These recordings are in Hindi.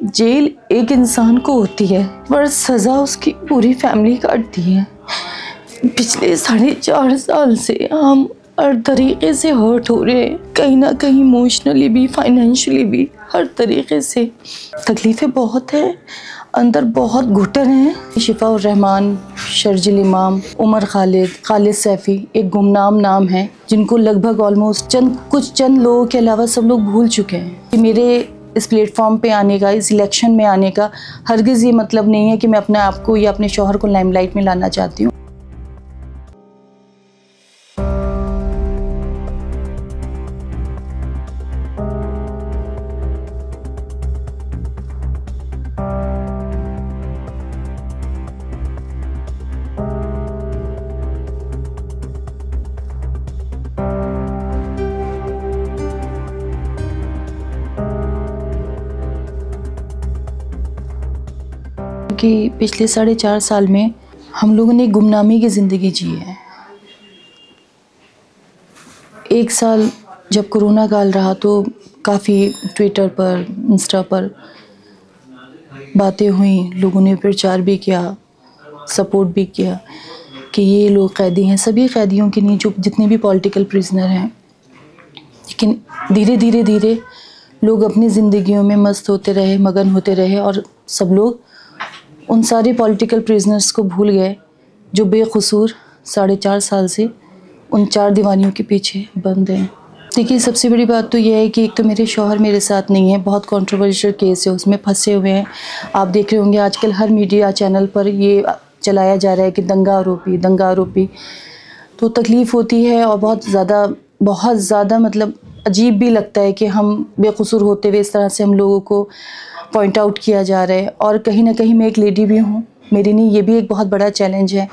जेल एक इंसान को होती है पर सज़ा उसकी पूरी फैमिली काटती है। पिछले 4.5 साल से हम हर तरीके से हर्ट हो रहे हैं, कहीं ना कहीं इमोशनली भी, फाइनेंशियली भी, हर तरीके से तकलीफ़ें बहुत है, अंदर बहुत घुटन है। शिफा उर रहमान, शर्जिल इमाम, उमर खालिद, खालिद सैफ़ी एक गुमनाम नाम है जिनको लगभग ऑलमोस्ट चंद लोगों के अलावा सब लोग भूल चुके हैं। कि मेरे इस प्लेटफॉर्म पे आने का, इस इलेक्शन में आने का हरगिज़ ये मतलब नहीं है कि मैं अपने आप को या अपने शौहर को लाइमलाइट में लाना चाहती हूँ। कि पिछले 4.5 साल में हम लोगों ने गुमनामी की ज़िंदगी जी है। 1 साल जब कोरोना काल रहा तो काफ़ी ट्विटर पर, इंस्टा पर बातें हुई, लोगों ने प्रचार भी किया, सपोर्ट भी किया कि ये लोग कैदी हैं, सभी कैदियों के नहीं, जो जितने भी पॉलिटिकल प्रिजनर हैं। लेकिन धीरे धीरे लोग अपनी ज़िंदगियों में मस्त होते रहे, मगन होते रहे और सब लोग उन सारे पॉलिटिकल प्रिजनर्स को भूल गए जो बेकसूर 4.5 साल से उन 4 दीवानियों के पीछे बंद हैं। देखिए, सबसे बड़ी बात तो यह है कि एक तो मेरे शौहर मेरे साथ नहीं है, बहुत कंट्रोवर्शियल केस है, उसमें फंसे हुए हैं। आप देख रहे होंगे आजकल हर मीडिया चैनल पर ये चलाया जा रहा है कि दंगा आरोपी। तो तकलीफ़ होती है और बहुत ज़्यादा मतलब अजीब भी लगता है कि हम बेकसूर होते हुए इस तरह से हम लोगों को पॉइंट आउट किया जा रहा है। और कहीं ना कहीं मैं एक लेडी भी हूँ, मेरे लिए ये भी एक बहुत बड़ा चैलेंज है।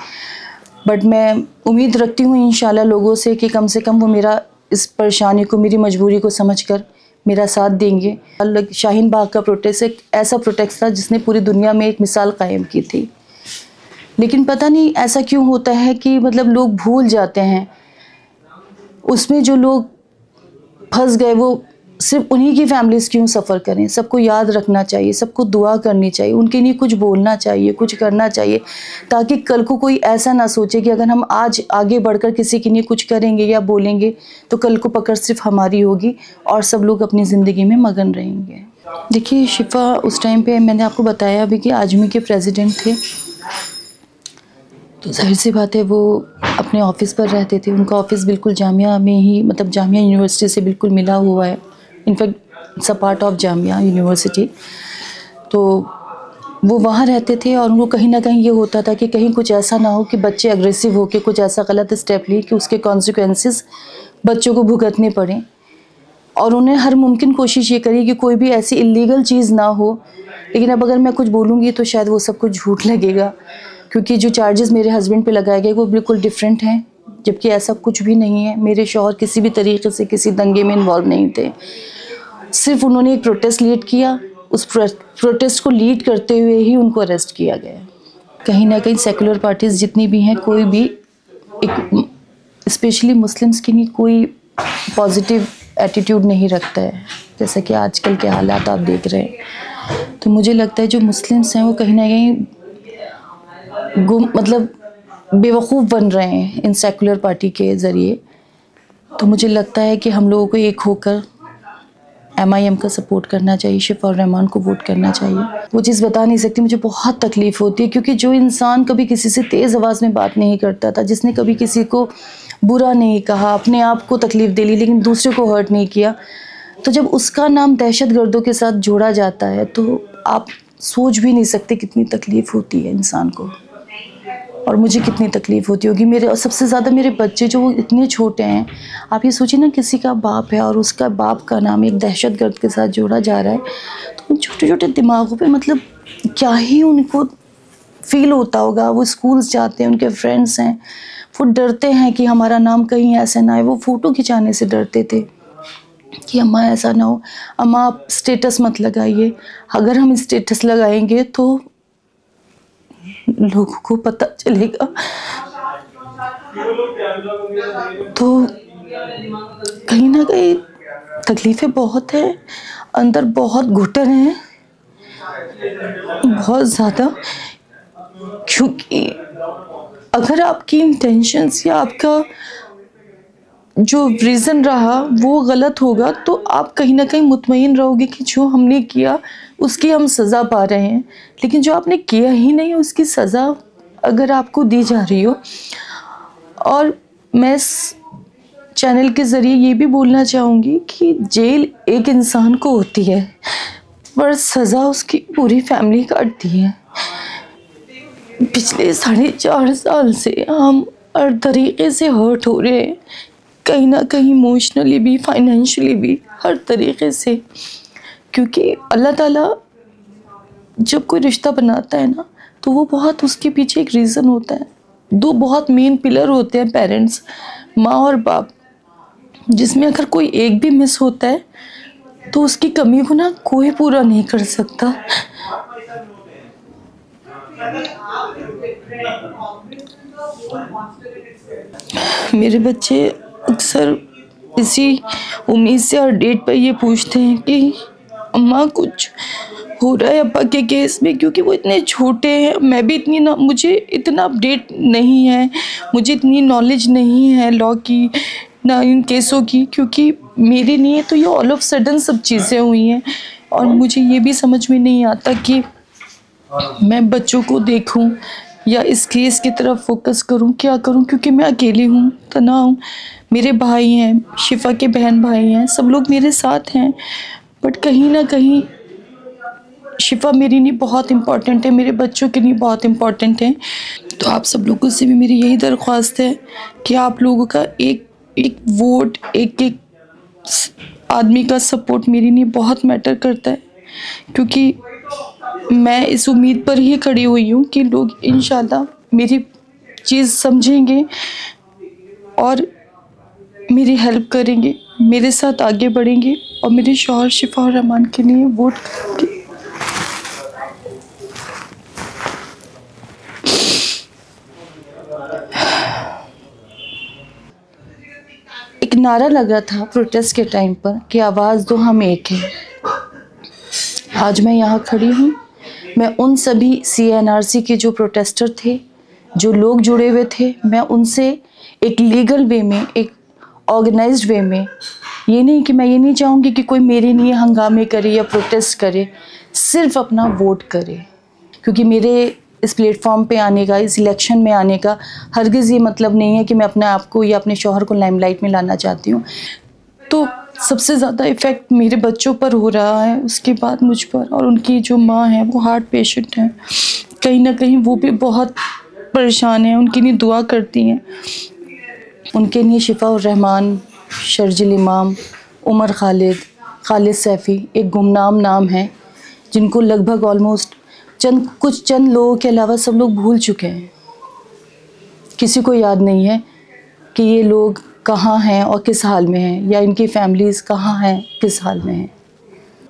बट मैं उम्मीद रखती हूँ इंशाल्लाह लोगों से कि कम से कम वो मेरा इस परेशानी को, मेरी मजबूरी को समझकर मेरा साथ देंगे। शाहीन बाग का प्रोटेस्ट एक ऐसा प्रोटेस्ट था जिसने पूरी दुनिया में एक मिसाल कायम की थी। लेकिन पता नहीं ऐसा क्यों होता है कि मतलब लोग भूल जाते हैं, उसमें जो लोग फंस गए वो सिर्फ उन्हीं की फैमिलीज़ क्यों सफ़र करें। सबको याद रखना चाहिए, सबको दुआ करनी चाहिए, उनके लिए कुछ बोलना चाहिए, कुछ करना चाहिए, ताकि कल को कोई ऐसा ना सोचे कि अगर हम आज आगे बढ़कर किसी के लिए कुछ करेंगे या बोलेंगे तो कल को पकड़ सिर्फ हमारी होगी और सब लोग अपनी ज़िंदगी में मगन रहेंगे। देखिए, शिफा उस टाइम पे मैंने आपको बताया अभी कि आजमी के प्रेसिडेंट थे, तो जाहिर सी बात है वो अपने ऑफ़िस पर रहते थे। उनका ऑफ़िस बिल्कुल जामिया में ही, मतलब जामिया यूनिवर्सिटी से बिल्कुल मिला हुआ है। इनफैक्ट सब पार्ट ऑफ जामिया यूनिवर्सिटी। तो वो वहाँ रहते थे और उनको कहीं ना कहीं ये होता था कि कहीं कुछ ऐसा ना हो कि बच्चे अग्रेसिव होकर कुछ ऐसा गलत स्टेप लें कि उसके कॉन्सिक्वेंसेस बच्चों को भुगतने पड़ें। और उन्हें हर मुमकिन कोशिश ये करी कि कोई भी ऐसी इलीगल चीज़ ना हो। लेकिन अब अगर मैं कुछ बोलूँगी तो शायद वो सब कुछ झूठ लगेगा, क्योंकि जो चार्जेस मेरे हस्बैंड पे लगाए गए वो बिल्कुल डिफरेंट हैं, जबकि ऐसा कुछ भी नहीं है। मेरे शौहर किसी भी तरीके से किसी दंगे में इन्वॉल्व नहीं थे। सिर्फ उन्होंने एक प्रोटेस्ट लीड किया, उस प्रोटेस्ट को लीड करते हुए ही उनको अरेस्ट किया गया। कहीं ना कहीं सेकुलर पार्टीज़ जितनी भी हैं, कोई भी एक स्पेशली मुस्लिम्स के लिए कोई पॉजिटिव एटीट्यूड नहीं रखता है, जैसा कि आजकल के हालात आप देख रहे हैं। तो मुझे लगता है जो मुस्लिम्स हैं वो कहीं ना कहीं मतलब बेवकूफ़ बन रहे हैं इन सेकुलर पार्टी के ज़रिए। तो मुझे लगता है कि हम लोगों को एक होकर MIM का सपोर्ट करना चाहिए, शिफा उर रहमान को वोट करना चाहिए। वो चीज़ बता नहीं सकती, मुझे बहुत तकलीफ़ होती है, क्योंकि जो इंसान कभी किसी से तेज़ आवाज़ में बात नहीं करता था, जिसने कभी किसी को बुरा नहीं कहा, अपने आप को तकलीफ़ दे ली लेकिन दूसरे को हर्ट नहीं किया, तो जब उसका नाम दहशतगर्दों के साथ जोड़ा जाता है तो आप सोच भी नहीं सकते कितनी तकलीफ़ होती है इंसान को, और मुझे कितनी तकलीफ़ होती होगी। मेरे, और सबसे ज़्यादा मेरे बच्चे जो इतने छोटे हैं। आप ये सोचिए ना, किसी का बाप है और उसका बाप का नाम एक दहशतगर्द के साथ जोड़ा जा रहा है, तो उन छोटे छोटे दिमागों पे मतलब क्या ही उनको फ़ील होता होगा। वो स्कूल्स जाते हैं, उनके फ्रेंड्स हैं, वो डरते हैं कि हमारा नाम कहीं ऐसा ना आए। वो फ़ोटो खिंचाने से डरते थे कि अम्मा ऐसा ना हो, अम्मा आप स्टेटस मत लगाइए, अगर हम स्टेटस लगाएंगे तो लोगों को पता चलेगा। तो कहीं ना कहीं तकलीफ़ें बहुत है, अंदर बहुत घुटन है, बहुत ज़्यादा, क्योंकि अगर आपकी इंटेंशंस या आपका जो रीज़न रहा वो गलत होगा तो आप कहीं ना कहीं मुतमईन रहोगे कि जो हमने किया उसकी हम सज़ा पा रहे हैं, लेकिन जो आपने किया ही नहीं उसकी सज़ा अगर आपको दी जा रही हो। और मैं इस चैनल के ज़रिए ये भी बोलना चाहूँगी कि जेल एक इंसान को होती है पर सज़ा उसकी पूरी फैमिली काटती है। पिछले 4.5 साल से हम हर तरीके से हर्ट हो रहे हैं, कहीं ना कहीं इमोशनली भी, फाइनेंशियली भी, हर तरीके से। क्योंकि अल्लाह ताला जब कोई रिश्ता बनाता है ना तो वो बहुत, उसके पीछे एक रीज़न होता है। दो बहुत मेन पिलर होते हैं पेरेंट्स, माँ और बाप, जिसमें अगर कोई एक भी मिस होता है तो उसकी कमी को ना कोई पूरा नहीं कर सकता। मेरे बच्चे अक्सर इसी उम्मीद से हर डेट पर ये पूछते हैं कि अम्मा कुछ हो रहा है अब्बा के केस में, क्योंकि वो इतने छोटे हैं। मैं भी इतनी ना, मुझे इतना अपडेट नहीं है, मुझे इतनी नॉलेज नहीं है लॉ की ना इन केसों की, क्योंकि मेरे लिए तो ये ऑल ऑफ सडन सब चीज़ें हुई हैं और मुझे ये भी समझ में नहीं आता कि मैं बच्चों को देखूं या इस केस की तरफ फोकस करूं, क्या करूं, क्योंकि मैं अकेली हूं, तन्हा हूं। मेरे भाई हैं, शिफा के बहन भाई हैं, सब लोग मेरे साथ हैं, बट कहीं ना कहीं शिफा मेरे लिए बहुत इम्पॉर्टेंट है, मेरे बच्चों के लिए बहुत इम्पॉर्टेंट है। तो आप सब लोगों से भी मेरी यही दरख्वास्त है कि आप लोगों का एक एक वोट, एक एक आदमी का सपोर्ट मेरे लिए बहुत मैटर करता है, क्योंकि मैं इस उम्मीद पर ही खड़ी हुई हूँ कि लोग इंशाल्लाह मेरी चीज़ समझेंगे और मेरी हेल्प करेंगे, मेरे साथ आगे बढ़ेंगे और मेरे शौहर शिफा और रहमान के लिए वोट करेंगे। एक नारा लगा था प्रोटेस्ट के टाइम पर कि आवाज़ दो हम एक हैं। आज मैं यहाँ खड़ी हूँ, मैं उन सभी CNRC के जो प्रोटेस्टर थे, जो लोग जुड़े हुए थे, मैं उनसे एक लीगल वे में, एक ऑर्गेनाइज्ड वे में, ये नहीं कि मैं ये नहीं चाहूँगी कि कोई मेरे लिए हंगामे करे या प्रोटेस्ट करे, सिर्फ अपना वोट करे। क्योंकि मेरे इस प्लेटफॉर्म पे आने का, इस इलेक्शन में आने का हरगिज़ ये मतलब नहीं है कि मैं अपने आप को या अपने शौहर को लाइमलाइट में लाना चाहती हूँ। तो सबसे ज़्यादा इफ़ेक्ट मेरे बच्चों पर हो रहा है, उसके बाद मुझ पर, और उनकी जो माँ है वो हार्ट पेशेंट हैं, कहीं ना कहीं वो भी बहुत परेशान हैं, उनके लिए दुआ करती हैं। उनके लिए शिफा और रहमान, शर्जिल इमाम, उमर खालिद, खालिद सैफ़ी एक गुमनाम नाम है, जिनको लगभग ऑलमोस्ट चंद लोगों के अलावा सब लोग भूल चुके हैं। किसी को याद नहीं है कि ये लोग कहाँ हैं और किस हाल में हैं, या इनकी फैमिलीज़ कहाँ हैं, किस हाल में हैं,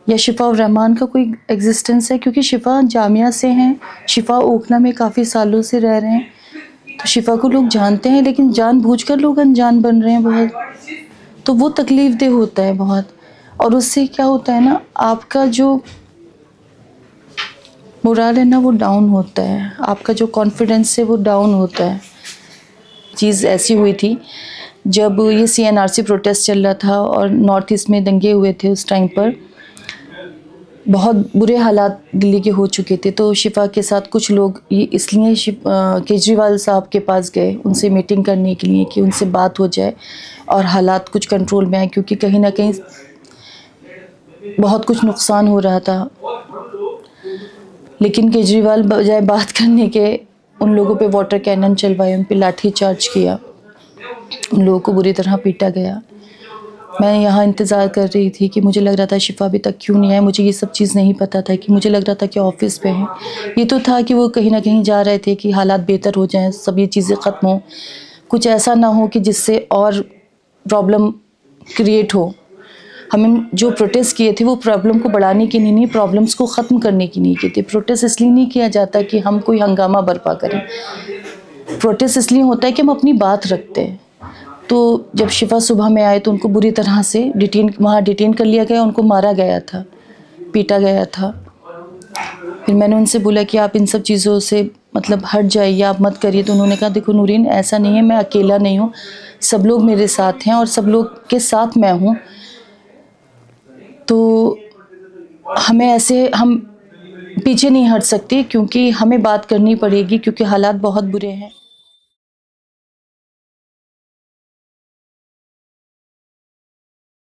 या शिफा और रहमान का कोई एग्जिस्टेंस है। क्योंकि शिफा जामिया से हैं, शिफा ओखला में काफ़ी सालों से रह रहे हैं, तो शिफा को लोग जानते हैं, लेकिन जानबूझकर लोग अनजान बन रहे हैं बहुत, तो वो तकलीफ़ दे होता है बहुत। और उससे क्या होता है ना, आपका जो मोरल है ना वो डाउन होता है, आपका जो कॉन्फिडेंस है वो डाउन होता है। चीज़ ऐसी हुई थी जब ये CNRC प्रोटेस्ट चल रहा था और नॉर्थ ईस्ट में दंगे हुए थे, उस टाइम पर बहुत बुरे हालात दिल्ली के हो चुके थे। तो शिफा के साथ कुछ लोग ये इसलिए केजरीवाल साहब के पास गए उनसे मीटिंग करने के लिए कि उनसे बात हो जाए और हालात कुछ कंट्रोल में आए, क्योंकि कहीं ना कहीं बहुत कुछ नुकसान हो रहा था। लेकिन केजरीवाल बजाय बात करने के उन लोगों पे वाटर कैनन चलवाए, उन पे लाठी चार्ज किया, उन लोगों को बुरी तरह पीटा गया। मैं यहाँ इंतज़ार कर रही थी कि मुझे लग रहा था शिफा अभी तक क्यों नहीं आया, मुझे ये सब चीज़ नहीं पता था, कि मुझे लग रहा था कि ऑफिस पे हैं। ये तो था कि वो कहीं ना कहीं जा रहे थे कि हालात बेहतर हो जाएं, सब ये चीज़ें ख़त्म हो, कुछ ऐसा ना हो कि जिससे और प्रॉब्लम क्रिएट हो। हमें जो प्रोटेस्ट किए थे वो प्रॉब्लम को बढ़ाने के लिए नहीं, प्रॉब्लम्स को ख़त्म करने के लिए किए थे। प्रोटेस्ट इसलिए नहीं किया जाता कि हम कोई हंगामा बर्पा करें, प्रोटेस्ट इसलिए होता है कि हम अपनी बात रखते हैं। तो जब शिफा सुबह में आए तो उनको बुरी तरह से डिटेन कर लिया गया, उनको मारा गया था, पीटा गया था। फिर मैंने उनसे बोला कि आप इन सब चीज़ों से मतलब हट जाइए, आप मत करिए। तो उन्होंने कहा देखो नूरीन, ऐसा नहीं है, मैं अकेला नहीं हूँ, सब लोग मेरे साथ हैं और सब लोग के साथ मैं हूँ। तो हम पीछे नहीं हट सकते, क्योंकि हमें बात करनी पड़ेगी, क्योंकि हालात बहुत बुरे हैं।